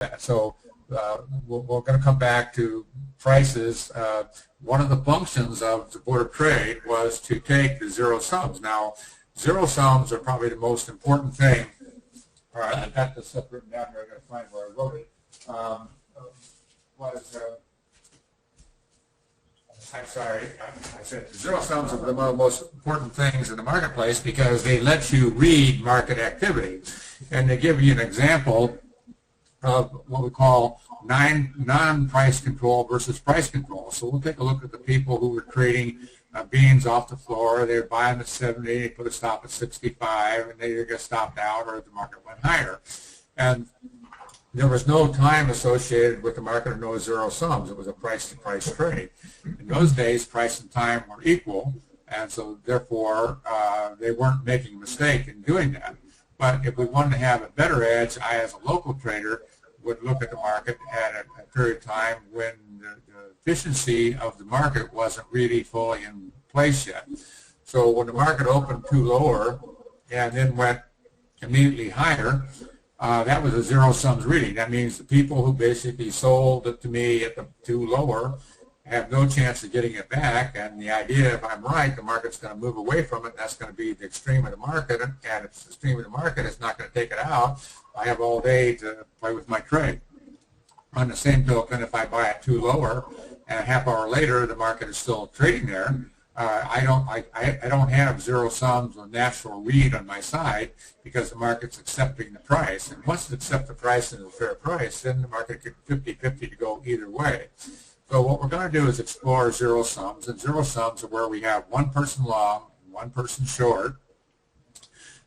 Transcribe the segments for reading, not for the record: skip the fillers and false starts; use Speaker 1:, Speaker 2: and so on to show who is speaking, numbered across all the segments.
Speaker 1: that. So we're going to come back to prices. One of the functions of the Board of Trade was to take the zero sums. Now, zero sums are probably the most important thing. All right, I've got this stuff written down here. I've got to find where I wrote it. I'm sorry, I said zero sums are one of the most important things in the marketplace because they let you read market activity. And they give you an example of what we call non-price control versus price control. So we'll take a look at the people who were trading beans off the floor. They're buying at 70, they put a stop at 65, and they either get stopped out or the market went higher. And there was no time associated with the market or no zero sums. It was a price-to-price trade. In those days, price and time were equal, and so therefore they weren't making a mistake in doing that. But if we wanted to have a better edge, I, as a local trader, would look at the market at a period of time when the efficiency of the market wasn't really fully in place yet. So when the market opened too lower and then went immediately higher, that was a zero sums reading. That means the people who basically sold it to me at the too lower have no chance of getting it back, and the idea, if I'm right, the market's going to move away from it, and that's going to be the extreme of the market, and if it's the extreme of the market, it's not going to take it out. I have all day to play with my trade. On the same token, if I buy it too lower, and a half hour later the market is still trading there, I don't have zero sums or natural read on my side because the market's accepting the price. And once it accepts the price and a fair price, then the market could 50-50 to go either way. So what we're going to do is explore zero sums, and zero sums are where we have one person long, one person short,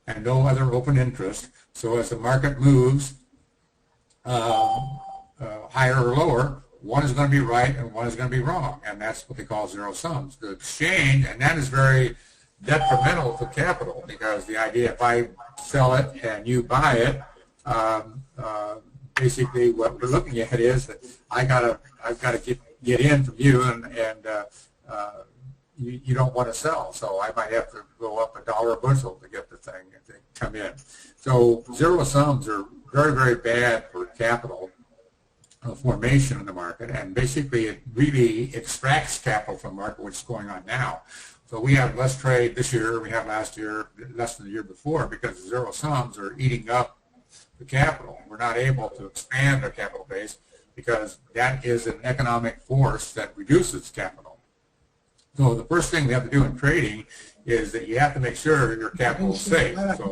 Speaker 1: and no other open interest. So as the market moves higher or lower, one is going to be right and one is going to be wrong, and that's what they call zero sums. The exchange, and that is very detrimental to capital because the idea, if I sell it and you buy it, basically what we're looking at is that I've got to get in from you, and you don't want to sell, so I might have to go up $1 a bushel to get the thing to come in. So zero sums are very, very bad for capital formation in the market, and basically it really extracts capital from the market, which is going on now. So we have less trade this year, we have last year, less than the year before, because the zero sums are eating up the capital. We're not able to expand our capital base because that is an economic force that reduces capital. So the first thing we have to do in trading is that you have to make sure your capital is safe. So